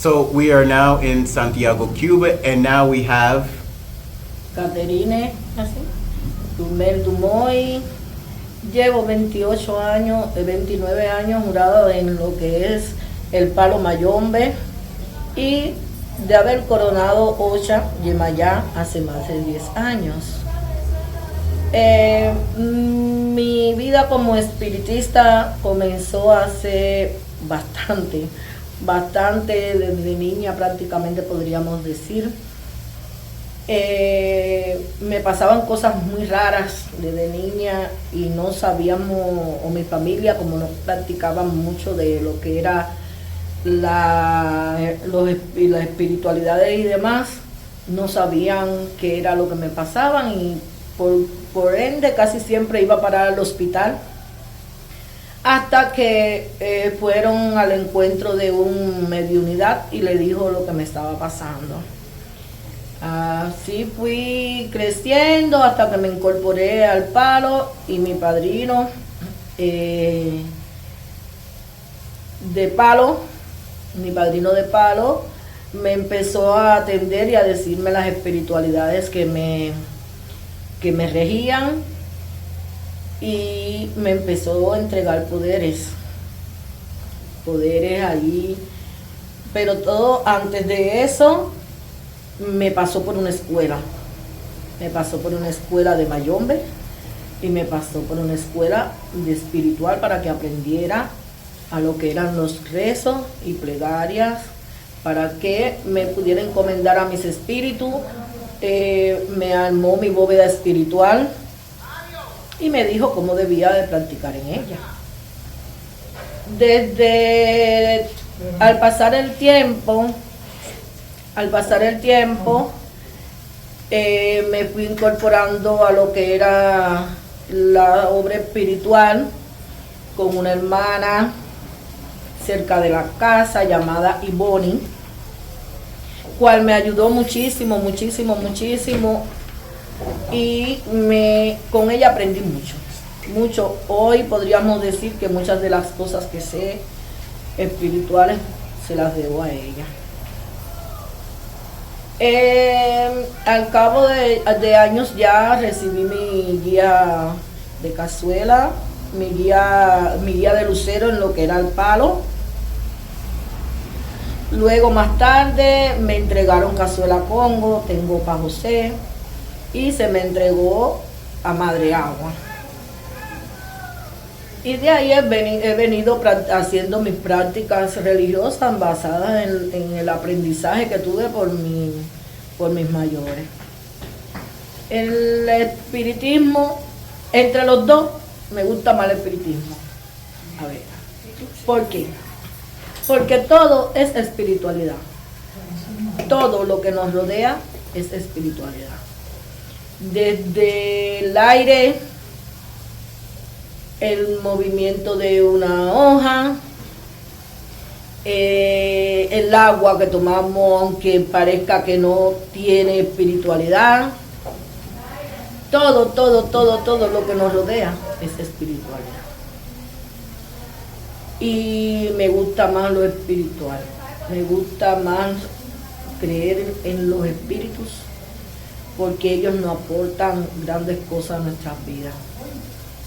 So we are now in Santiago, Cuba, and now we have Caterine, así, Dumel Dumoy. Llevo 28 años, 29 años jurado en lo que es el Palo Mayombe y de haber coronado Ocha Yemayá hace más de 10 años. Mi vida como espiritista comenzó hace bastante, desde niña prácticamente podríamos decir. Me pasaban cosas muy raras desde niña y no sabíamos, o mi familia, como no practicaban mucho de lo que era las espiritualidades y demás, no sabían qué era lo que me pasaban y por ende casi siempre iba a parar al hospital hasta que fueron al encuentro de un mediunidad y le dijo lo que me estaba pasando. Así fui creciendo hasta que me incorporé al Palo y mi padrino de Palo, me empezó a atender y a decirme las espiritualidades que me regían y me empezó a entregar poderes allí, pero todo antes de eso me pasó por una escuela de Mayombe y me pasó por una escuela de espiritual para que aprendiera a lo que eran los rezos y plegarias, para que me pudiera encomendar a mis espíritus. Me armó mi bóveda espiritual y me dijo cómo debía de practicar en ella. Al pasar el tiempo, me fui incorporando a lo que era la obra espiritual con una hermana cerca de la casa llamada Ivoni, cual me ayudó muchísimo y con ella aprendí mucho. Hoy podríamos decir que muchas de las cosas que sé espirituales se las debo a ella. Al cabo de años ya recibí mi guía de cazuela, mi guía de lucero en lo que era el Palo. Luego más tarde me entregaron cazuela Congo, tengo pa' José y se me entregó a Madre Agua. Y de ahí he venido haciendo mis prácticas religiosas basadas en el aprendizaje que tuve por mis mayores. El espiritismo, entre los dos, me gusta más el espiritismo. A ver, ¿por qué? Porque todo es espiritualidad. Todo lo que nos rodea es espiritualidad. Desde el aire, el movimiento de una hoja, el agua que tomamos, aunque parezca que no tiene espiritualidad, todo lo que nos rodea es espiritualidad. Y me gusta más lo espiritual, me gusta más creer en los espíritus, porque ellos nos aportan grandes cosas a nuestras vidas.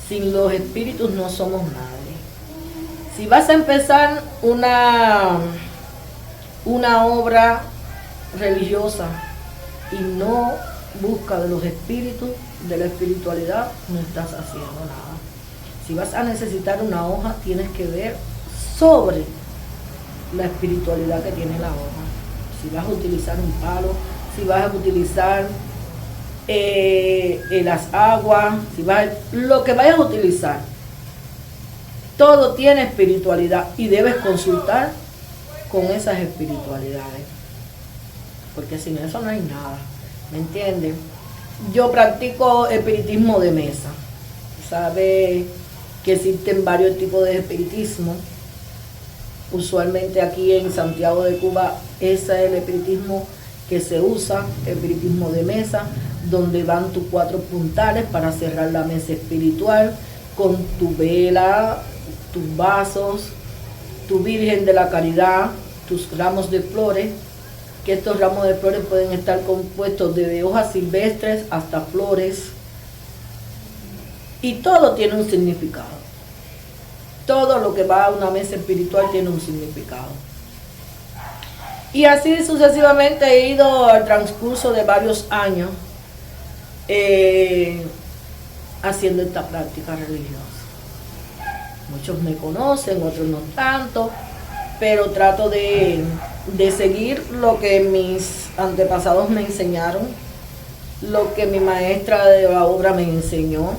Sin los espíritus no somos nadie. Si vas a empezar una obra religiosa y no buscas de los espíritus, de la espiritualidad, no estás haciendo nada. Si vas a necesitar una hoja, tienes que ver sobre la espiritualidad que tiene la hoja. Si vas a utilizar un palo, si vas a utilizar las aguas, lo que vayas a utilizar, todo tiene espiritualidad y debes consultar con esas espiritualidades, porque sin eso no hay nada, ¿me entiendes? Yo practico espiritismo de mesa. Sabe que existen varios tipos de espiritismo. Usualmente aquí en Santiago de Cuba, ese es el espiritismo que se usa, espiritismo de mesa, donde van tus 4 puntales para cerrar la mesa espiritual con tu vela, tus vasos, tu Virgen de la Caridad, tus ramos de flores, que estos ramos de flores pueden estar compuestos de hojas silvestres hasta flores, y todo tiene un significado. Todo lo que va a una mesa espiritual tiene un significado. Y así sucesivamente he ido al transcurso de varios años haciendo esta práctica religiosa. Muchos me conocen, otros no tanto, pero trato de seguir lo que mis antepasados me enseñaron, lo que mi maestra de la obra me enseñó,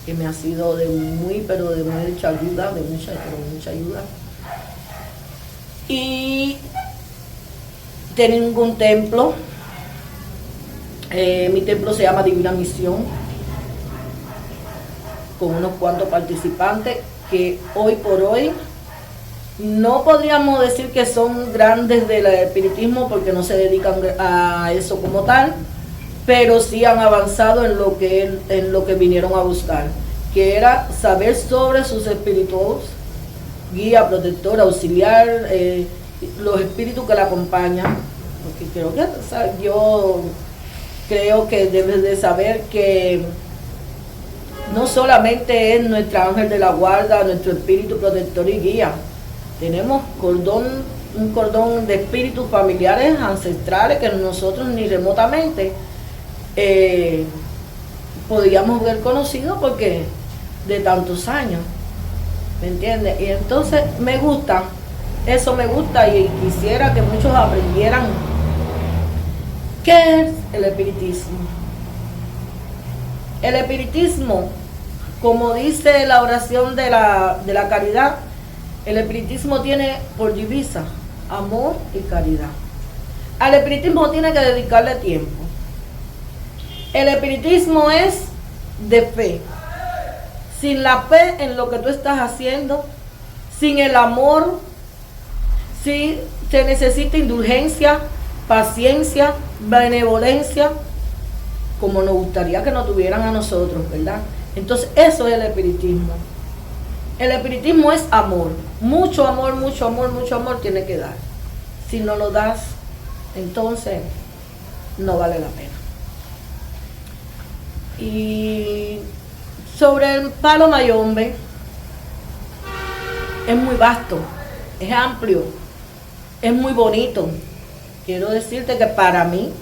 que me ha sido de mucha ayuda, de mucha ayuda. Y tengo un templo, mi templo se llama Divina Misión, con unos cuantos participantes que hoy por hoy no podríamos decir que son grandes del espiritismo porque no se dedican a eso como tal, pero sí han avanzado en lo que vinieron a buscar, que era saber sobre sus espíritus, guía, protector, auxiliar, los espíritus que la acompañan, porque yo creo que debes de saber que no solamente es nuestro ángel de la guarda, nuestro espíritu protector y guía. Tenemos un cordón de espíritus familiares ancestrales que nosotros ni remotamente podíamos ver conocidos porque de tantos años, ¿me entiendes? Y entonces eso me gusta y quisiera que muchos aprendieran qué es el espiritismo. El espiritismo, como dice la oración de la caridad, el espiritismo tiene por divisa amor y caridad. Al espiritismo tiene que dedicarle tiempo. El espiritismo es de fe. Sin la fe en lo que tú estás haciendo, sin el amor, sí se necesita indulgencia, paciencia, benevolencia, como nos gustaría que nos tuvieran a nosotros, ¿verdad? Entonces eso es el espiritismo. El espiritismo es amor, mucho amor, mucho amor, mucho amor tiene que dar. Si no lo das, entonces no vale la pena. Y sobre el palo mayombe, es muy vasto, es amplio, es muy bonito. Quiero decirte que para mí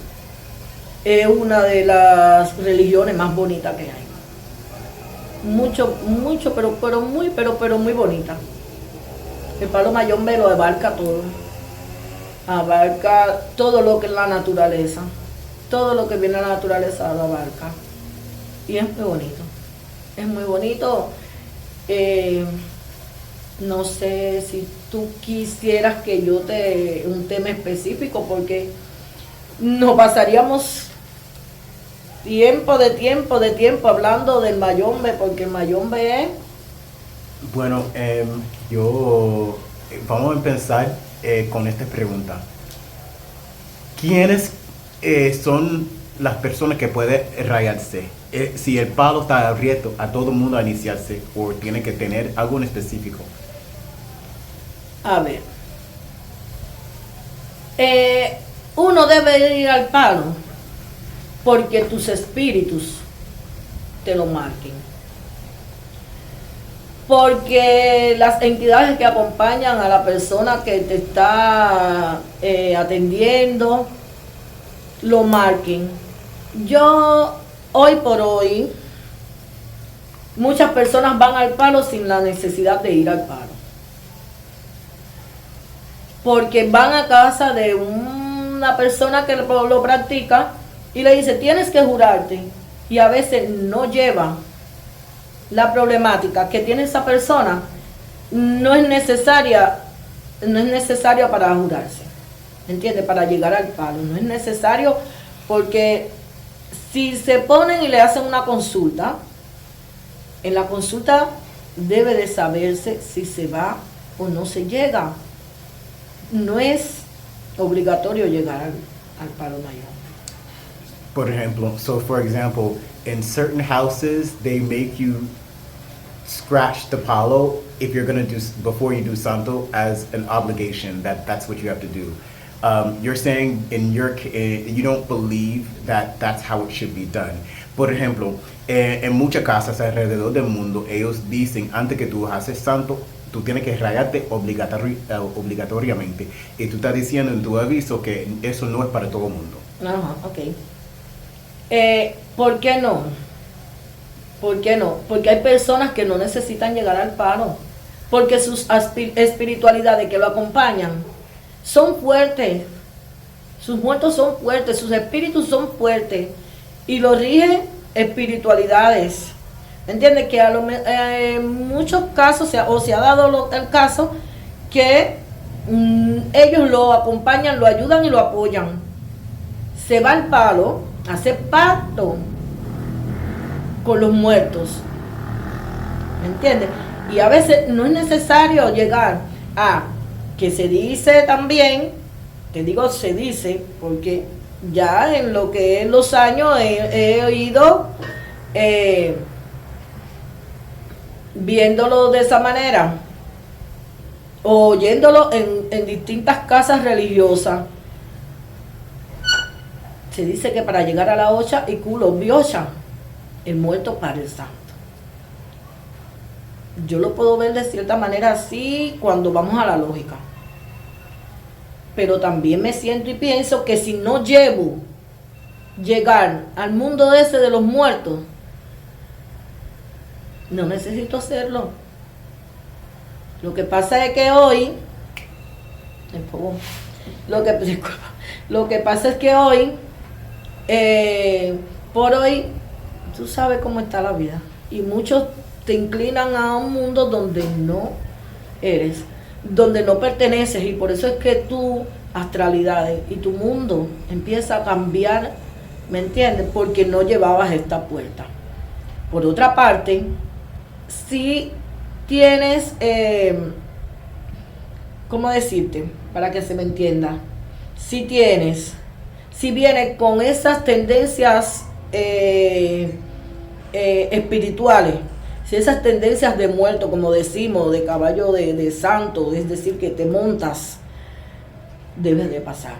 es una de las religiones más bonitas que hay. Mucho, pero muy bonita. El palo mayombe lo abarca todo lo que es la naturaleza, todo lo que viene a la naturaleza lo abarca. Y es muy bonito. No sé si tú quisieras que yo un tema específico, porque nos pasaríamos tiempo hablando del mayombe, porque el mayombe es... Bueno, vamos a empezar con esta pregunta. ¿Quiénes son las personas que pueden rayarse? Si el palo está abierto a todo el mundo a iniciarse, o tiene que tener algo en específico. A ver, uno debe ir al palo porque tus espíritus te lo marquen, porque las entidades que acompañan a la persona que te está atendiendo lo marquen. Yo hoy por hoy, muchas personas van al palo sin la necesidad de ir al palo, porque van a casa de una persona que lo practica y le dice, tienes que jurarte, y a veces no lleva la problemática que tiene esa persona, no es necesaria para jurarse, ¿entiendes? Para llegar al palo, no es necesario, porque si se ponen y le hacen una consulta, en la consulta debe de saberse si se va o no se llega. No es obligatorio llegar al palo mayor. For example, in certain houses, they make you scratch the palo if you're gonna do before you do santo as an obligation. That's what you have to do. You're saying you don't believe that that's how it should be done. Por ejemplo, en muchas casas alrededor del mundo, ellos dicen antes que tú haces santo, tú tienes que rayarte obligatoriamente. Y tú estás diciendo en tu aviso que eso no es para todo el mundo. Ajá, ok. ¿Por qué no? ¿Por qué no? Porque hay personas que no necesitan llegar al palo. Porque sus espiritualidades que lo acompañan son fuertes. Sus muertos son fuertes, sus espíritus son fuertes. Y lo rigen espiritualidades. ¿Entiendes? Que en muchos casos se ha dado el caso que ellos lo acompañan, lo ayudan y lo apoyan. Se va al palo, hace pacto con los muertos. ¿Me entiendes? Y a veces no es necesario llegar a que se dice también, te digo se dice, porque ya en lo que es los años he oído viéndolo de esa manera, oyéndolo en distintas casas religiosas. Se dice que para llegar a la ocha y culo biocha, el muerto para el santo. Yo lo puedo ver de cierta manera así cuando vamos a la lógica. Pero también me siento y pienso que si no llegar al mundo ese de los muertos, no necesito hacerlo. Lo que pasa es que hoy, lo que pasa es que hoy, por hoy, tú sabes cómo está la vida. Y muchos te inclinan a un mundo donde no eres, donde no perteneces. Y por eso es que tu astralidades y tu mundo empieza a cambiar, ¿me entiendes? Porque no llevabas esta puerta. Por otra parte, si tienes, ¿cómo decirte? Para que se me entienda. Si vienes con esas tendencias espirituales, si esas tendencias de muerto, como decimos, de caballo de santo, es decir, que te montas, debes de pasar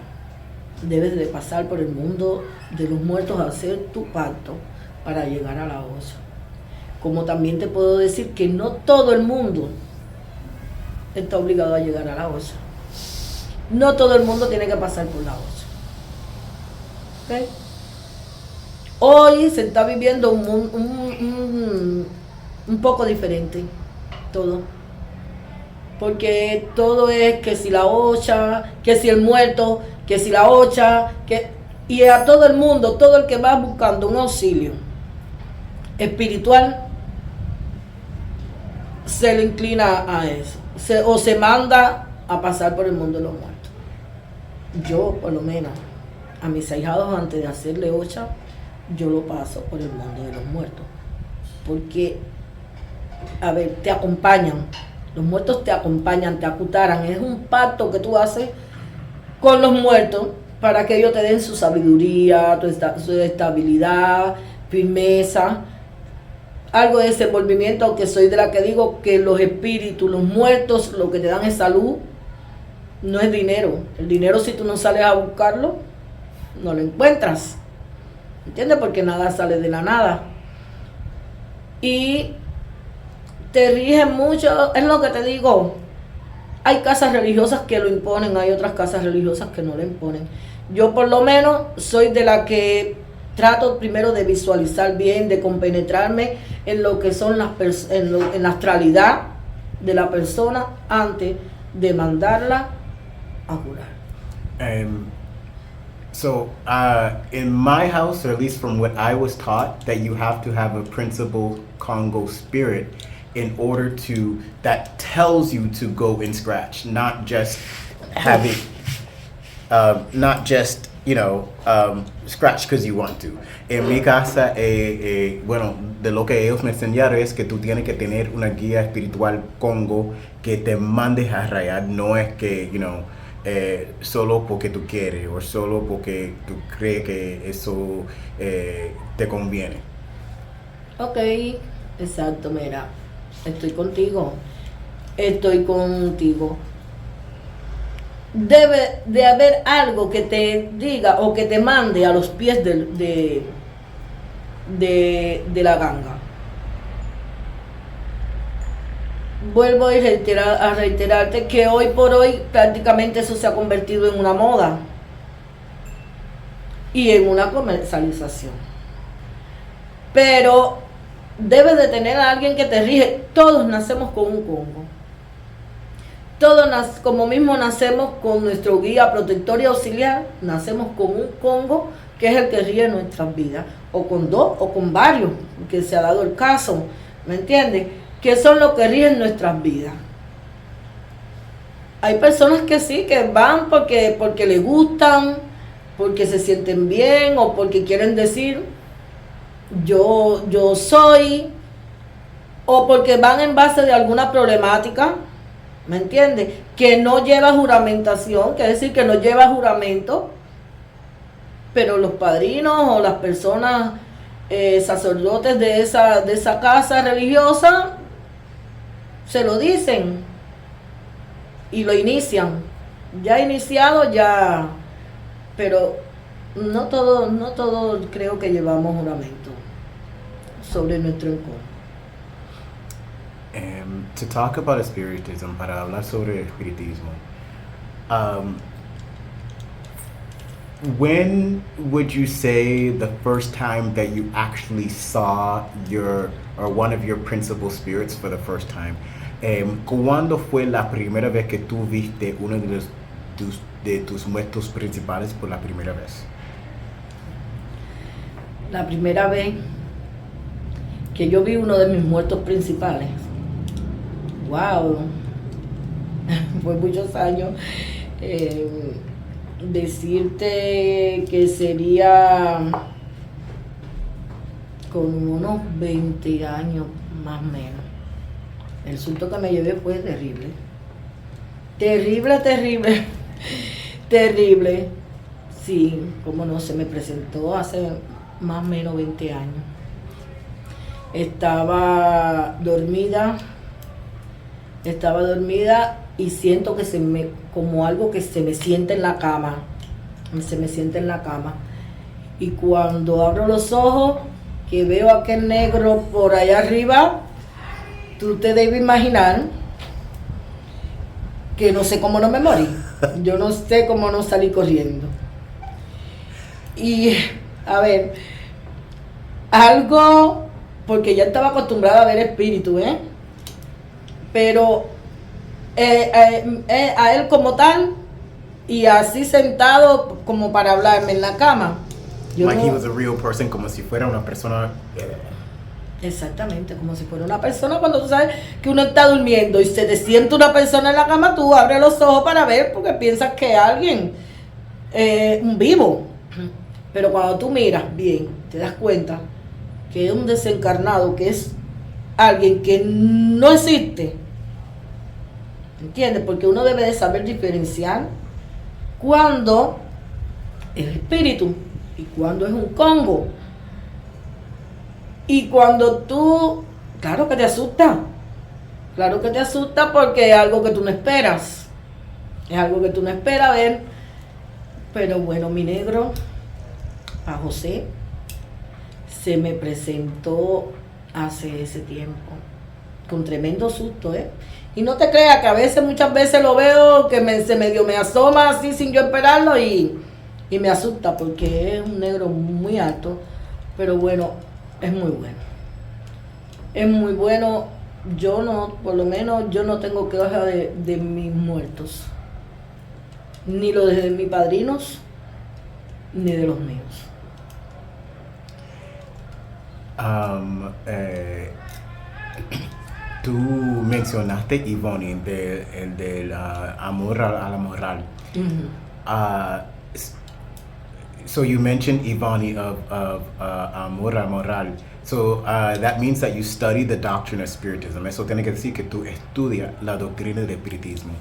por el mundo de los muertos a hacer tu pacto para llegar a la osa. Como también te puedo decir que no todo el mundo está obligado a llegar a la osa. No todo el mundo tiene que pasar por la osa. ¿Okay? Hoy se está viviendo un poco diferente todo. Porque todo es que si la ocha, que si el muerto, que si la ocha, y a todo el mundo, todo el que va buscando un auxilio espiritual, se le inclina a eso, o se manda a pasar por el mundo de los muertos. Yo, por lo menos, a mis ahijados, antes de hacerle ocha, yo lo paso por el mundo de los muertos. Porque, a ver, te acompañan. Los muertos te acompañan, te acutaran. Es un pacto que tú haces con los muertos para que ellos te den su sabiduría, su estabilidad, firmeza, algo de desenvolvimiento, que soy de la que digo que los espíritus, los muertos, lo que te dan es salud, no es dinero. El dinero, si tú no sales a buscarlo, no lo encuentras. ¿Entiendes? Porque nada sale de la nada. Y te rigen mucho, es lo que te digo. Hay casas religiosas que lo imponen, hay otras casas religiosas que no lo imponen. Yo por lo menos soy de la que trato primero de visualizar bien, de compenetrarme en lo que son en la astralidad de la persona antes de mandarla a curar. So in my house, or at least from what I was taught, that you have to have a principal Congo spirit in order that tells you to go and scratch, not just have it, not just, scratch because you want to. En mi casa, bueno, de lo que ellos me enseñaron es que tú tienes que tener una guía espiritual Congo que te mandes a rayar, no es que, solo porque tú quieres o solo porque tú crees que eso te conviene. Ok, exacto, mira. Estoy contigo. Estoy contigo. Debe de haber algo que te diga o que te mande a los pies de la ganga. Vuelvo a reiterarte que hoy por hoy prácticamente eso se ha convertido en una moda y en una comercialización. Pero debes de tener a alguien que te rige. Todos nacemos con un Congo. Todos, como mismo nacemos con nuestro guía protector y auxiliar, nacemos con un Congo que es el que rige nuestras vidas. O con dos o con varios, que se ha dado el caso. ¿Me entiendes? Que son los que rigen nuestras vidas. Hay personas que sí, que van porque les gustan, porque se sienten bien o porque quieren decir yo soy, o porque van en base de alguna problemática, ¿me entiendes? Que no lleva juramentación, que es decir, que no lleva juramento, pero los padrinos o las personas sacerdotes de esa casa religiosa se lo dicen y lo inician. Ya iniciado, ya, pero no todo creo que llevamos juramento sobre nuestro encuentro. To talk about spiritism, para hablar sobre espiritismo, when would you say the first time that you actually saw one of your principal spirits for the first time? ¿Cuándo fue la primera vez que tú viste uno de tus muertos principales por la primera vez? La primera vez que yo vi uno de mis muertos principales, wow, fue muchos años. Decirte que sería con unos 20 años más o menos. El susto que me llevé fue terrible. Terrible. Sí, como no, se me presentó hace más o menos 20 años. Estaba dormida y siento que como algo que se me siente en la cama. Y cuando abro los ojos, que veo a aquel negro por allá arriba, tú te debes imaginar que no sé cómo no me morí. Yo no sé cómo no salí corriendo. Y, a ver, algo, porque ya estaba acostumbrada a ver espíritu, pero a él como tal, y así sentado como para hablarme en la cama. He was a real person, como si fuera una persona. Exactamente, como si fuera una persona. Cuando tú sabes que uno está durmiendo y se te siente una persona en la cama, tú abres los ojos para ver porque piensas que es alguien, un vivo. Pero cuando tú miras bien, te das cuenta que es un desencarnado, que es alguien que no existe. ¿Entiendes? Porque uno debe de saber diferenciar cuando es espíritu y cuando es un Congo. Y cuando tú, claro que te asusta porque es algo que tú no esperas. Ver. Pero bueno, mi negro, a José, se me presentó hace ese tiempo, con tremendo susto, Y no te creas que muchas veces lo veo que se medio me asoma así sin yo esperarlo y me asusta porque es un negro muy alto, pero bueno, es muy bueno. Por lo menos yo no tengo queja de mis muertos, ni los de mis padrinos, ni de los míos. Tú mencionaste Ivoni, del amor a la moral. Mm-hmm. So you mentioned Ivani of amor a moral. So that means that you study the doctrine of spiritism. Eso tiene que decir que tú estudias la doctrina del espiritismo.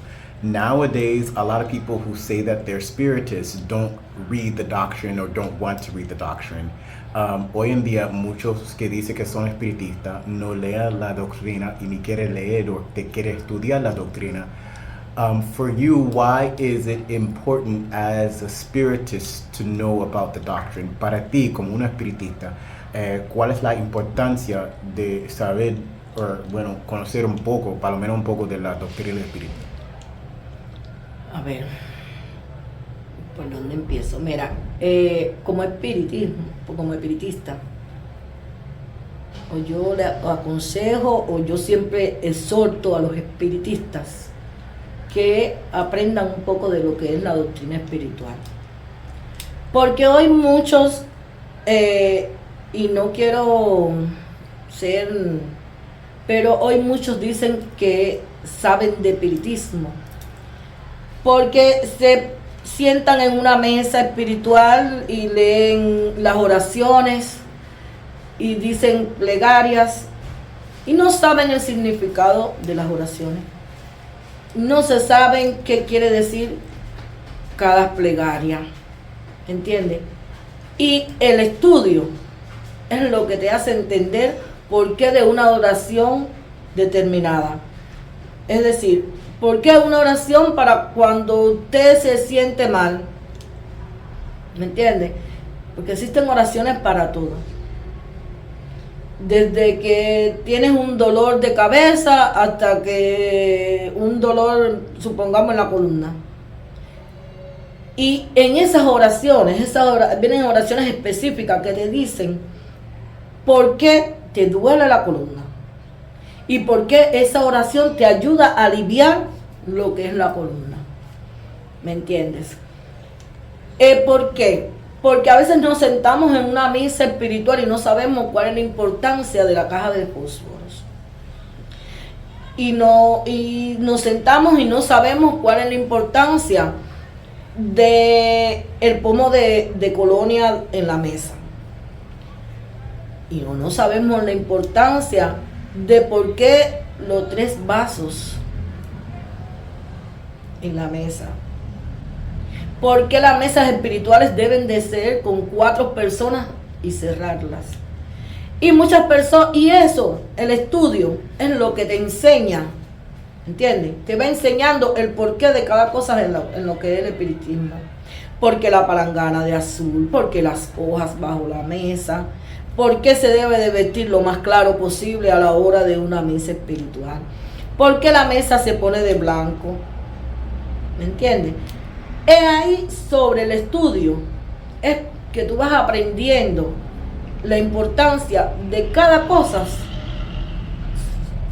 Nowadays, a lot of people who say that they're spiritists don't read the doctrine or don't want to read the doctrine. Hoy en día, muchos que dicen que son espiritistas no leen la doctrina y ni quieren leer o te quieren estudiar la doctrina. For you, why is it important as a spiritist to know about the doctrine? Para ti, como un espiritista, ¿cuál es la importancia de saber, bueno, conocer un poco, por lo menos un poco de la doctrina espírita? A ver, ¿por dónde empiezo? Mira, como espiritista, o yo le aconsejo o yo siempre exhorto a los espiritistas que aprendan un poco de lo que es la doctrina espiritual. Porque hoy muchos, y no quiero ser, pero hoy muchos dicen que saben de espiritismo, porque se sientan en una mesa espiritual y leen las oraciones y dicen plegarias y no saben el significado de las oraciones. No se saben qué quiere decir cada plegaria, ¿entiendes? Y el estudio es lo que te hace entender por qué de una oración determinada. Es decir, ¿por qué una oración para cuando usted se siente mal? ¿Me entiende? Porque existen oraciones para todo. Desde que tienes un dolor de cabeza hasta que un dolor, supongamos, en la columna. Y en esas oraciones, vienen oraciones específicas que te dicen por qué te duele la columna. Y por qué esa oración te ayuda a aliviar lo que es la columna. ¿Me entiendes? ¿Por qué? Porque a veces nos sentamos en una misa espiritual y no sabemos cuál es la importancia de la caja de fósforos. Y nos sentamos y no sabemos cuál es la importancia de el pomo de colonia en la mesa. Y no sabemos la importancia de por qué los 3 vasos en la mesa. ¿Por qué las mesas espirituales deben de ser con 4 personas y cerrarlas? Y muchas personas, y eso, el estudio, es lo que te enseña, ¿entiendes? Te va enseñando el porqué de cada cosa en lo que es el espiritismo. Porque la palangana de azul, porque las hojas bajo la mesa, por qué se debe de vestir lo más claro posible a la hora de una misa espiritual, por qué la mesa se pone de blanco, ¿me entiendes? Es ahí sobre el estudio, es que tú vas aprendiendo la importancia de cada cosa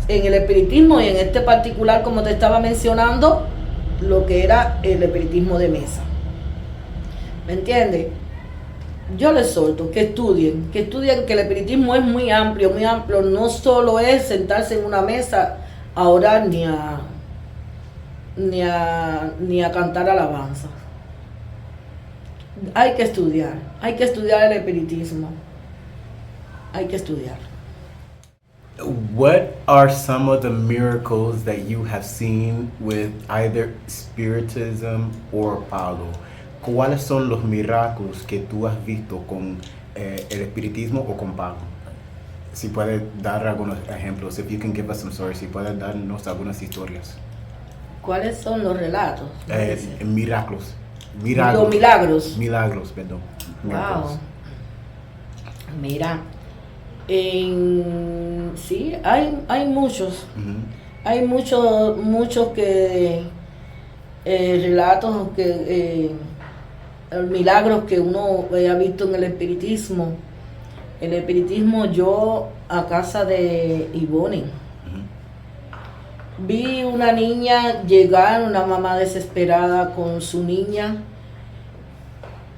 en el espiritismo y en este particular, como te estaba mencionando, lo que era el espiritismo de mesa. ¿Me entiendes? Yo les exhorto que estudien que el espiritismo es muy amplio, no solo es sentarse en una mesa a orar ni a cantar alabanza. Hay que estudiar el espiritismo, hay que estudiar. What are some of the miracles that you have seen with either spiritism or Palo? ¿Cuáles son los milagros que tú has visto con el espiritismo o con Palo? Si puedes dar algunos ejemplos, if you can give us some stories, si puedes darnos algunas historias. ¿Cuáles son los relatos? Milagros. Los milagros. Milagros, perdón. Wow. Mira, sí, hay muchos. Uh-huh. Hay muchos que relatos que milagros que uno ha visto en el espiritismo. El espiritismo, yo a casa de Ivonne, vi una niña llegar, una mamá desesperada con su niña,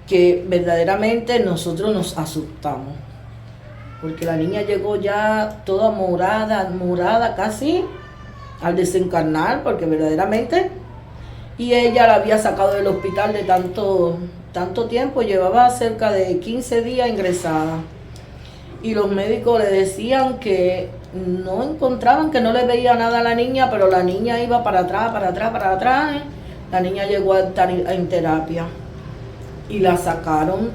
que verdaderamente nosotros nos asustamos, porque la niña llegó ya toda morada casi al desencarnar, porque verdaderamente, y ella la había sacado del hospital de tanto tiempo, llevaba cerca de 15 días ingresada, y los médicos le decían que no encontraban, que no le veía nada a la niña, pero la niña iba para atrás, para atrás, para atrás. La niña llegó a estar en terapia y la sacaron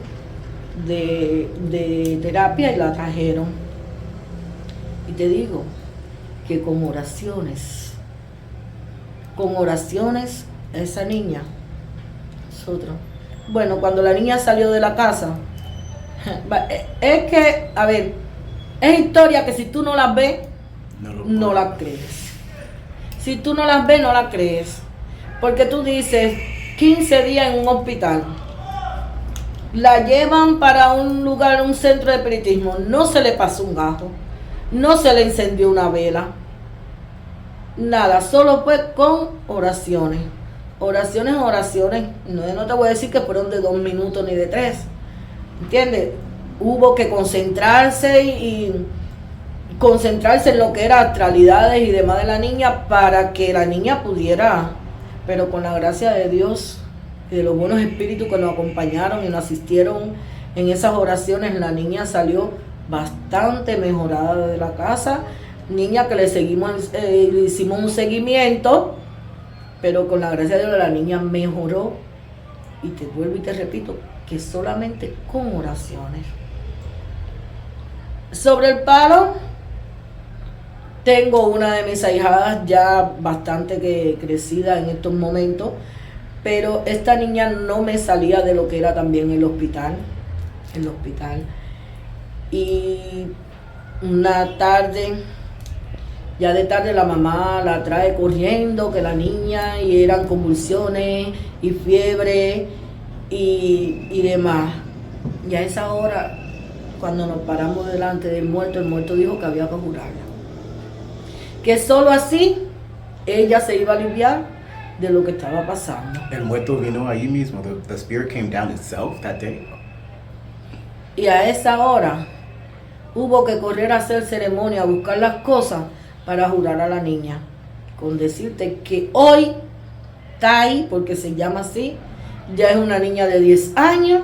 de terapia y la trajeron. Y te digo que con oraciones, esa niña, nosotros, bueno, cuando la niña salió de la casa, es que, a ver, es historia que si tú no las ves, no las crees. Si tú no las ves, no las crees. Porque tú dices, 15 días en un hospital, la llevan para un lugar, un centro de espiritismo, no se le pasó un gajo, no se le encendió una vela, nada, solo fue con oraciones. Oraciones. No te voy a decir que fueron de 2 minutos ni de 3. ¿Entiendes? Hubo que concentrarse y concentrarse en lo que eran astralidades y demás de la niña para que la niña pudiera, pero con la gracia de Dios y de los buenos espíritus que nos acompañaron y nos asistieron en esas oraciones, la niña salió bastante mejorada de la casa. Niña que le hicimos un seguimiento, pero con la gracia de Dios la niña mejoró. Y te vuelvo y te repito que solamente con oraciones. Sobre el palo, tengo una de mis ahijadas ya bastante crecida en estos momentos, pero esta niña no me salía de lo que era también el hospital. Y una tarde, ya de tarde, la mamá la trae corriendo, que la niña, y eran convulsiones y fiebre y demás. Y a esa hora, cuando nos paramos delante del muerto, el muerto dijo que había que jurarla. Que solo así ella se iba a aliviar de lo que estaba pasando. El muerto vino ahí mismo. The spirit came down itself that day. Y a esa hora hubo que correr a hacer ceremonia, a buscar las cosas para jurar a la niña. Con decirte que hoy Tai, porque se llama así, ya es una niña de 10 años,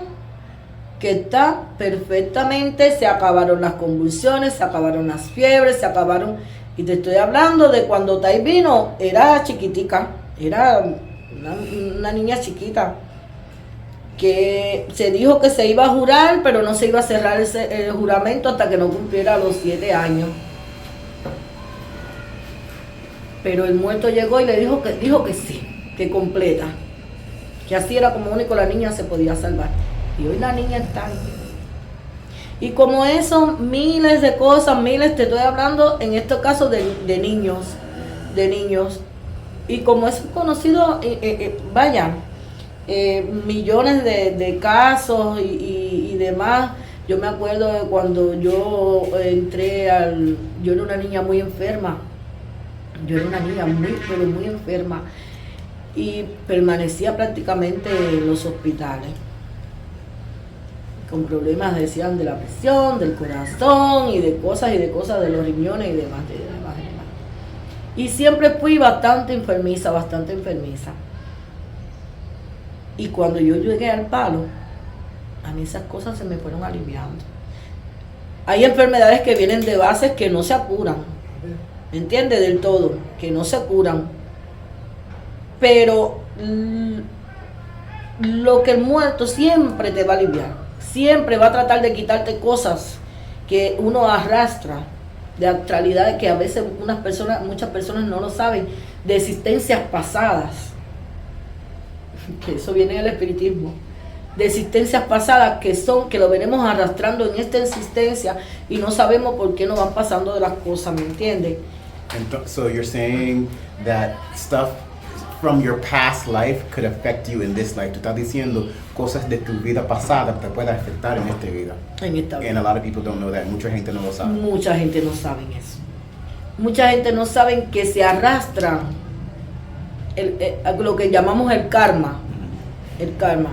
que está perfectamente, se acabaron las convulsiones, se acabaron las fiebres, se acabaron, y te estoy hablando de cuando Tai vino, era chiquitica, era una niña chiquita, que se dijo que se iba a jurar, pero no se iba a cerrar el juramento hasta que no cumpliera los 7 años. Pero el muerto llegó y le dijo que sí, que completa, que así era como único la niña se podía salvar. Y hoy la niña está ahí. Y como eso, miles de cosas, te estoy hablando en este caso de niños. Y como es conocido, millones de casos y demás. Yo me acuerdo de cuando yo yo era una niña muy enferma. Yo era una niña pero muy enferma. Y permanecía prácticamente en los hospitales. Con problemas, decían, de la presión, del corazón y de cosas de los riñones y demás. Y siempre fui bastante enfermiza. Y cuando yo llegué al palo, a mí esas cosas se me fueron aliviando. Hay enfermedades que vienen de bases que no se curan, ¿entiendes? Del todo, que no se curan. Pero lo que el muerto siempre te va a aliviar. Siempre va a tratar de quitarte cosas que uno arrastra, de actualidades que a veces muchas personas no lo saben, de existencias pasadas, que eso viene del espiritismo, de existencias pasadas que lo venimos arrastrando en esta existencia y no sabemos por qué nos van pasando de las cosas, ¿me entiendes? So you're saying that stuff from your past life could affect you in this life. Tú estás diciendo cosas de tu vida pasada te pueden afectar en esta vida. En esta vida. And a lot of people don't know that. Mucha gente no lo sabe. Mucha gente no sabe eso. Mucha gente no sabe que se arrastra lo que llamamos el karma. El karma.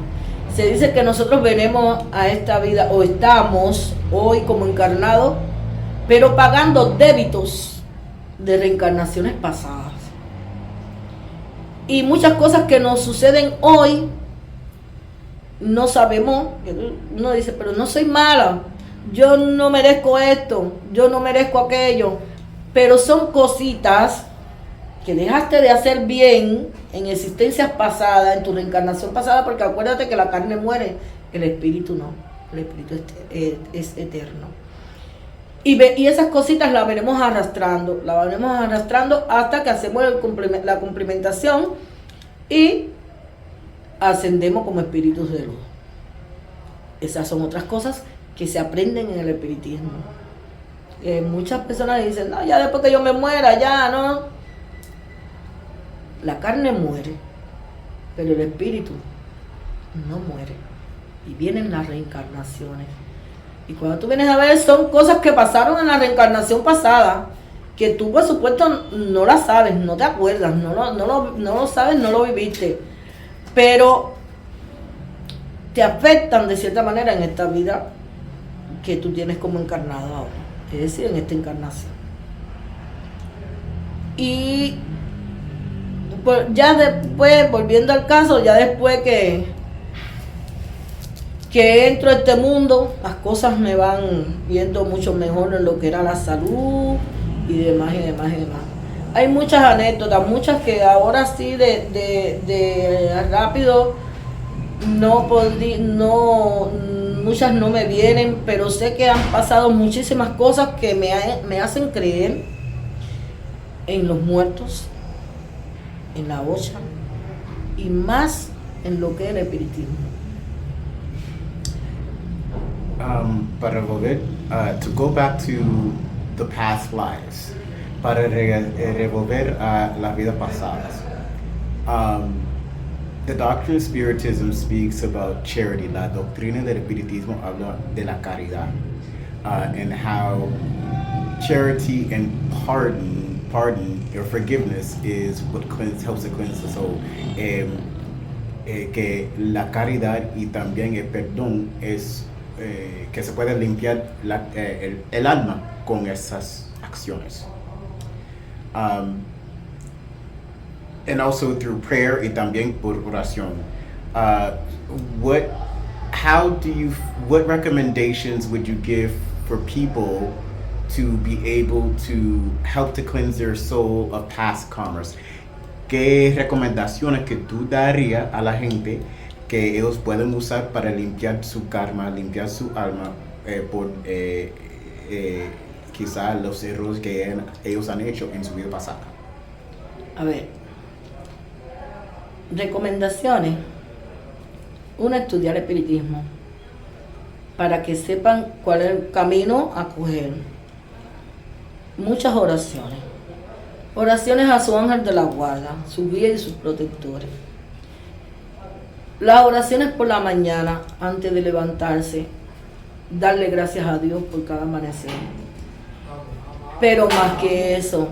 Se dice que nosotros venimos a esta vida o estamos hoy como encarnados, pero pagando débitos de reencarnaciones pasadas. Y muchas cosas que nos suceden hoy, no sabemos. Uno dice, pero no soy mala, yo no merezco esto, yo no merezco aquello. Pero son cositas que dejaste de hacer bien en existencias pasadas, en tu reencarnación pasada, porque acuérdate que la carne muere, el espíritu no, el espíritu es eterno. Y esas cositas las veremos arrastrando hasta que hacemos la cumplimentación y ascendemos como espíritus de luz. Esas son otras cosas que se aprenden en el espiritismo. Muchas personas dicen, no, ya después que yo me muera, ya, no. La carne muere, pero el espíritu no muere. Y vienen las reencarnaciones. Y cuando tú vienes a ver, son cosas que pasaron en la reencarnación pasada, que tú por supuesto no las sabes, no te acuerdas, no lo sabes, no lo viviste. Pero te afectan de cierta manera en esta vida que tú tienes como encarnado ahora. Es decir, en esta encarnación. Y pues ya después, volviendo al caso, ya después que entro a este mundo, las cosas me van viendo mucho mejor en lo que era la salud y demás y demás y demás. Hay muchas anécdotas, muchas que ahora sí de rápido muchas no me vienen, pero sé que han pasado muchísimas cosas que me hacen creer en los muertos, en la ocha y más en lo que es el espiritismo. Para volver, to go back to the past lives, para revolver a las vidas pasadas. The doctrine of Spiritism speaks about charity. La doctrina del espiritismo habla de la caridad, and how charity and pardon or forgiveness is what helps to cleanse the soul. Que la caridad y también el perdón es que se puede limpiar el alma con esas acciones. And also through prayer y también por oración. What recommendations would you give for people to be able to help to cleanse their soul of past karmas? ¿Qué recomendaciones que tú darías a la gente que ellos pueden usar para limpiar su karma, limpiar su alma por quizá los errores que ellos han hecho en su vida pasada? A ver, recomendaciones. Una, estudiar espiritismo para que sepan cuál es el camino a coger. Muchas oraciones. Oraciones a su ángel de la guarda, su guía y sus protectores. Las oraciones por la mañana, antes de levantarse, darle gracias a Dios por cada amanecer. Pero más que eso,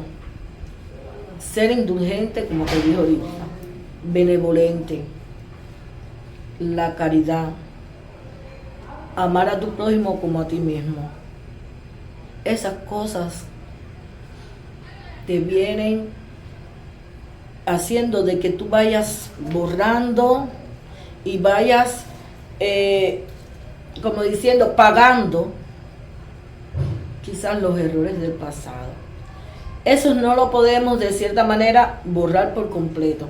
ser indulgente, como te dije ahorita, benevolente, la caridad, amar a tu prójimo como a ti mismo. Esas cosas te vienen haciendo de que tú vayas borrando y vayas, como diciendo, pagando quizás los errores del pasado. Eso no lo podemos de cierta manera borrar por completo,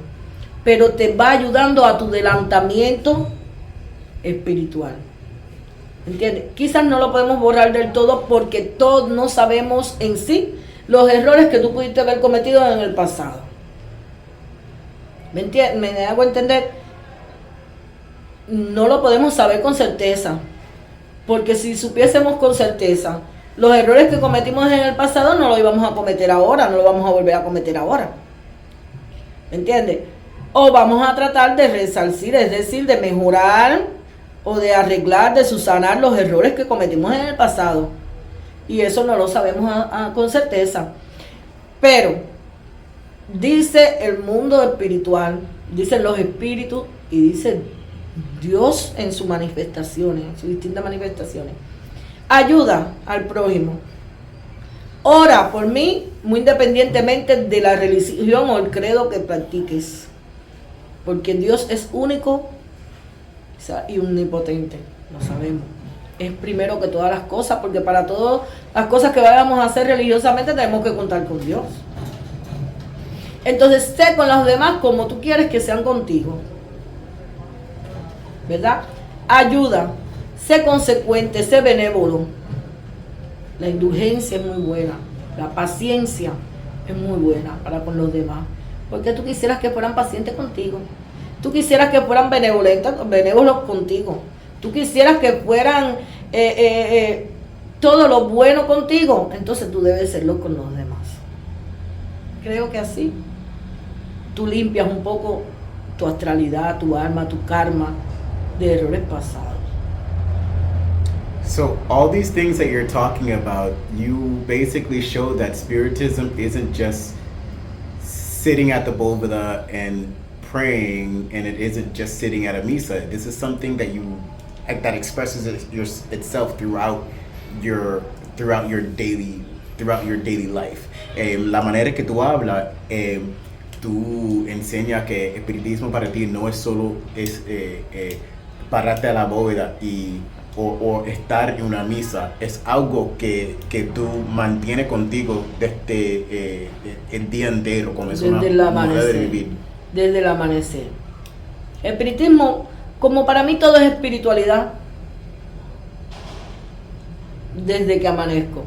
pero te va ayudando a tu adelantamiento espiritual. ¿Entiendes? Quizás no lo podemos borrar del todo porque todos no sabemos en sí los errores que tú pudiste haber cometido en el pasado. ¿Me entiendes? ¿Me hago entender? No lo podemos saber con certeza, porque si supiésemos con certeza los errores que cometimos en el pasado, no lo íbamos a cometer ahora, no lo vamos a volver a cometer ahora. ¿Me entiendes? O vamos a tratar de resarcir, es decir, de mejorar o de arreglar, de subsanar los errores que cometimos en el pasado. Y eso no lo sabemos con certeza. Pero dice el mundo espiritual, dicen los espíritus y dice Dios en sus manifestaciones, en sus distintas manifestaciones. Ayuda al prójimo. Ora por mí, muy independientemente de la religión o el credo que practiques. Porque Dios es único y omnipotente, lo sabemos. es primero que todas las cosas, porque para todas las cosas que vayamos a hacer religiosamente tenemos que contar con Dios. Entonces, sé con los demás como tú quieres que sean contigo, ¿verdad? Ayuda, sé consecuente, sé benévolo. La indulgencia es muy buena, la paciencia es muy buena para con los demás, porque tú quisieras que fueran pacientes contigo, tú quisieras que fueran benévolos contigo, tú quisieras que fueran todo lo bueno contigo, entonces tú debes serlo con los demás. Creo que así tú limpias un poco tu astralidad, tu alma, tu karma de errores pasados. So all these things that you're talking about, you basically show that Spiritism isn't just sitting at the Bóveda and praying, and it isn't just sitting at a misa. This is something that that expresses itself throughout your daily life. La manera que tú hablas, tú enseñas que espiritismo para ti no es solo pararte a la bóveda o estar en una misa, es algo que tú mantienes contigo desde el día entero, como es una manera de vivir. Desde el amanecer. El espiritismo, como para mí todo es espiritualidad, desde que amanezco.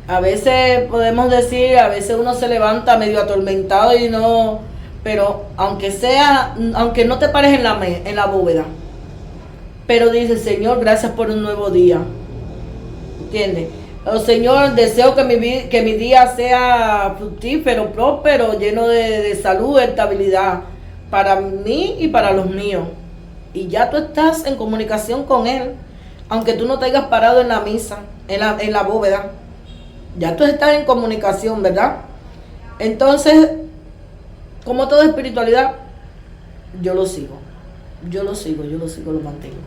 A veces podemos decir, a veces uno se levanta medio atormentado y no, pero aunque no te pares en la bóveda, pero dice, Señor, gracias por un nuevo día, ¿entiendes? Oh, Señor, deseo que mi día sea fructífero, próspero, lleno de salud, estabilidad, para mí y para los míos. Y ya tú estás en comunicación con Él, aunque tú no te hayas parado en la misa, en la bóveda. Ya tú estás en comunicación, ¿verdad? Entonces, como toda espiritualidad, yo lo sigo, lo mantengo.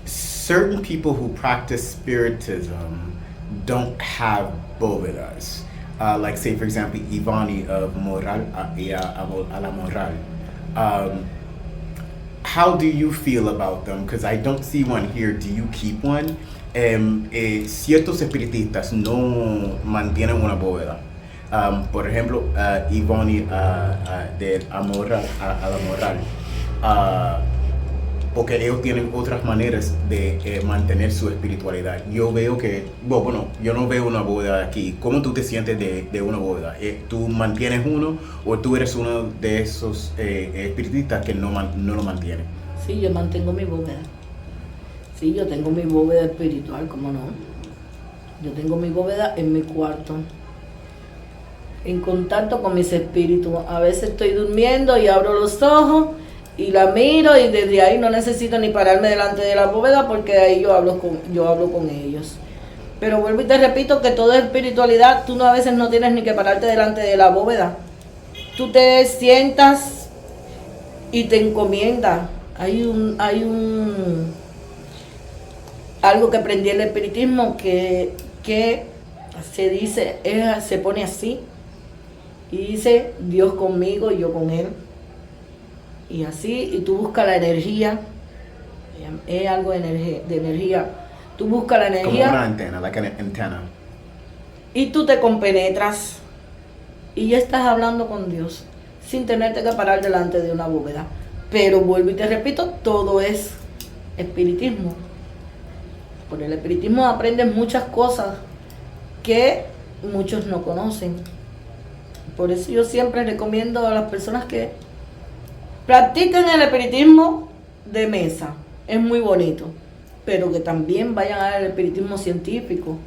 Certain people who practice Spiritism don't have bóvedas. Like, say, for example, Ivani of Moral, a la Moral. How do you feel about them? Because I don't see one here. Do you keep one? Ciertos espiritistas no mantienen una bóveda. Por ejemplo, Ivani de Amoral, a la Moral. Porque ellos tienen otras maneras de mantener su espiritualidad. Yo veo que, bueno, yo no veo una bóveda aquí. ¿Cómo tú te sientes de una bóveda? ¿Tú mantienes uno o tú eres uno de esos espiritistas que no lo mantiene? Sí, yo mantengo mi bóveda. Sí, yo tengo mi bóveda espiritual, ¿cómo no? Yo tengo mi bóveda en mi cuarto, en contacto con mis espíritus. A veces estoy durmiendo y abro los ojos y la miro, y desde ahí no necesito ni pararme delante de la bóveda, porque ahí yo hablo con ellos. Pero vuelvo y te repito que todo es espiritualidad. Tú a veces no tienes ni que pararte delante de la bóveda. Tú te sientas y te encomiendas. Hay algo que aprendí en el espiritismo que se dice, se pone así, y dice, Dios conmigo y yo con Él. Y así, y tú buscas la energía, es algo de energía. Tú buscas la energía. Como una antena, like an antenna. Y tú te compenetras y ya estás hablando con Dios, sin tenerte que parar delante de una bóveda. Pero vuelvo y te repito, todo es espiritismo. Por el espiritismo aprendes muchas cosas que muchos no conocen. Por eso yo siempre recomiendo a las personas que practiquen el espiritismo de mesa, es muy bonito, pero que también vayan al espiritismo científico,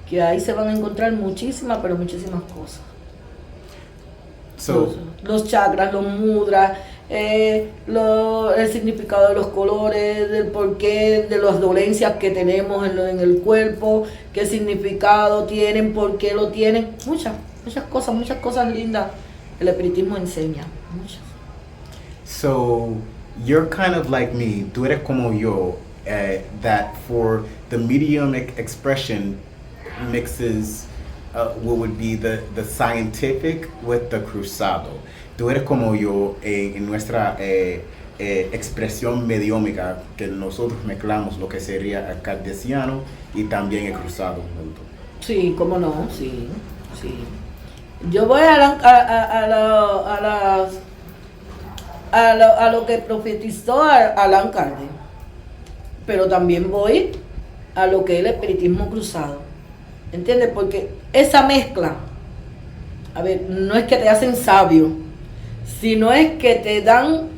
que ahí se van a encontrar muchísimas cosas. So, los chakras, los mudras, el significado de los colores, del porqué de las dolencias que tenemos en el cuerpo, qué significado tienen, por qué lo tienen, muchas cosas lindas el espiritismo enseña, muchas. So you're kind of like me, tú eres como yo, that for the mediumic expression mixes what would be the scientific with the cruzado. Tú eres como yo en nuestra expresión mediómica, que nosotros mezclamos lo que sería el cartesiano y también el cruzado junto. Sí, cómo no, sí, sí. Yo voy a lo que profetizó Allan Kardec, pero también voy a lo que es el espiritismo cruzado. ¿Entiendes? Porque esa mezcla, a ver, no es que te hacen sabio, sino es que te dan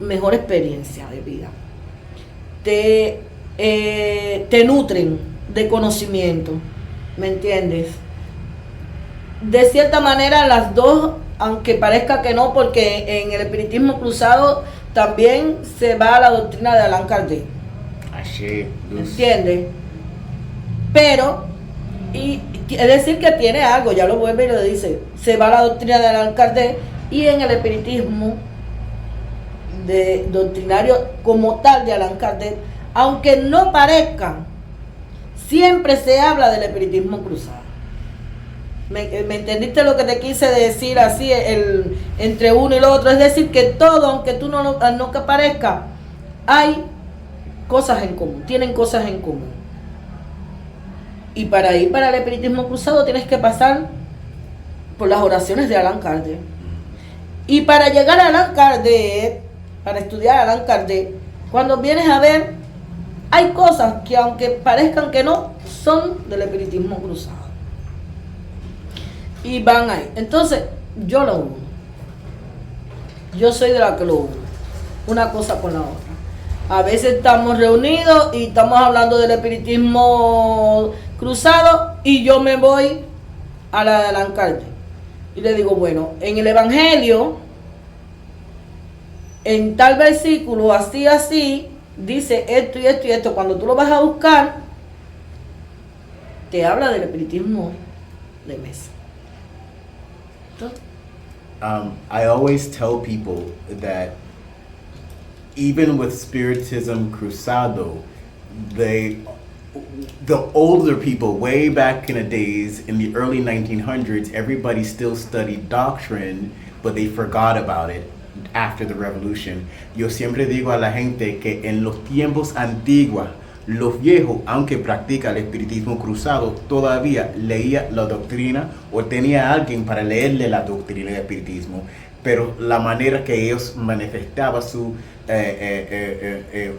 mejor experiencia de vida. Te nutren de conocimiento, ¿me entiendes? De cierta manera las dos, aunque parezca que no, porque en el espiritismo cruzado también se va a la doctrina de Allan Kardec. Así, ¿Me entiendes? Pero, y es decir que tiene algo, ya lo vuelve y lo dice, se va a la doctrina de Allan Kardec, y en el espiritismo doctrinario como tal de Allan Kardec, aunque no parezca, siempre se habla del espiritismo cruzado. ¿Me entendiste lo que te quise decir así entre uno y lo otro? Es decir, que todo, aunque tú no que parezca, hay cosas en común, tienen cosas en común. Y para ir para el espiritismo cruzado tienes que pasar por las oraciones de Allan Kardec. Y para llegar a Allan Kardec, para estudiar a Allan Kardec, cuando vienes a ver, hay cosas que aunque parezcan que no, son del espiritismo cruzado. Y van ahí. Entonces, yo lo uno. Yo soy de la que lo uno. Una cosa con la otra. A veces estamos reunidos y estamos hablando del espiritismo cruzado y yo me voy a la de Allan Kardec. Y le digo, bueno, en el Evangelio, en tal versículo, así, dice esto y esto y esto. Cuando tú lo vas a buscar, te habla del espiritismo de mesa. I always tell people that even with Spiritism Cruzado, the older people, way back in the days, in the early 1900s, everybody still studied doctrine, but they forgot about it after the revolution. Yo siempre digo a la gente que en los tiempos antiguos, los viejos, aunque practican el espiritismo cruzado, todavía leía la doctrina o tenía a alguien para leerle la doctrina del espiritismo, pero la manera que ellos manifestaban su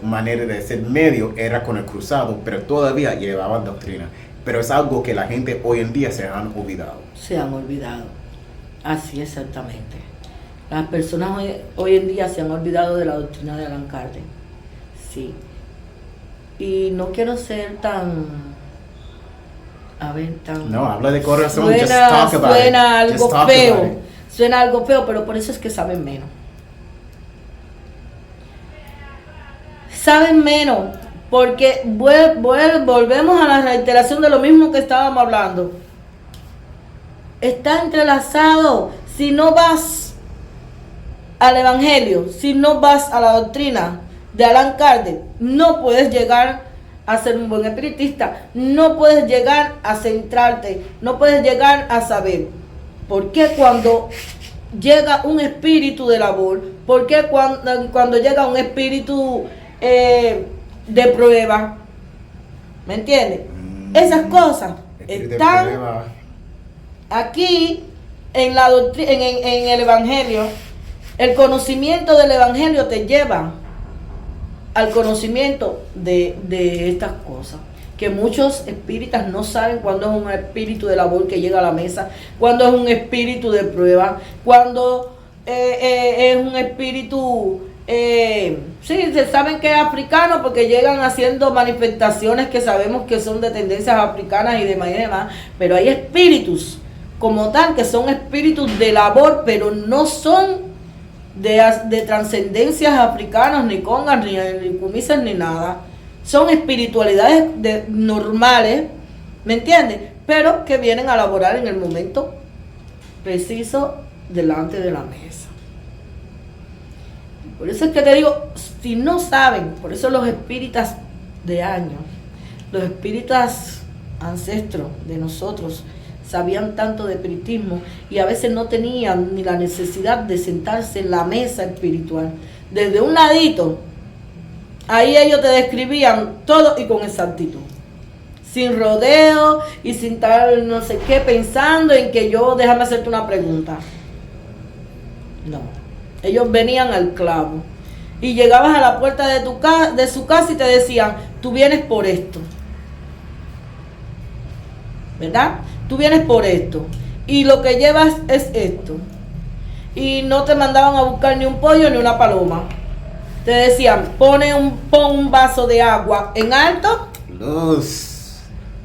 manera de ser medio era con el cruzado, pero todavía llevaban doctrina. Pero es algo que la gente hoy en día se han olvidado. Se han olvidado. Así exactamente. Las personas hoy en día se han olvidado de la doctrina de Allan Kardec. Sí. Y no quiero ser tan... No, habla de corazón. Suena algo feo. Suena algo feo, pero por eso es que saben menos. Saben menos, porque volvemos a la reiteración de lo mismo que estábamos hablando. Está entrelazado. Si no vas al Evangelio, si no vas a la doctrina de Allan Kardec, no puedes llegar a ser un buen espiritista, no puedes llegar a centrarte, no puedes llegar a saber. ¿Por qué cuando llega un espíritu de labor? ¿Por qué cuando llega un espíritu de prueba? ¿Me entiendes? Esas cosas están aquí en la doctrina, en el Evangelio. El conocimiento del Evangelio te lleva al conocimiento de estas cosas, que muchos espíritas no saben cuándo es un espíritu de labor que llega a la mesa, cuándo es un espíritu de prueba, cuándo es un espíritu, sí, se saben que es africano porque llegan haciendo manifestaciones que sabemos que son de tendencias africanas y demás, pero hay espíritus como tal que son espíritus de labor, pero no son de trascendencias africanas, ni congas, ni cumisas, ni nada. Son espiritualidades normales, ¿me entiendes? Pero que vienen a laborar en el momento preciso delante de la mesa. Por eso es que te digo, si no saben, por eso los espíritas de años, los espíritas ancestros de nosotros, sabían tanto de espiritismo y a veces no tenían ni la necesidad de sentarse en la mesa espiritual. Desde un ladito, ahí ellos te describían todo y con exactitud. Sin rodeo y sin estar no sé qué pensando en que déjame hacerte una pregunta. No, ellos venían al clavo. Y llegabas a la puerta de su casa y te decían, tú vienes por esto. ¿Verdad? Tú vienes por esto. Y lo que llevas es esto. Y no te mandaban a buscar ni un pollo ni una paloma. Te decían, pon un vaso de agua en alto. Luz.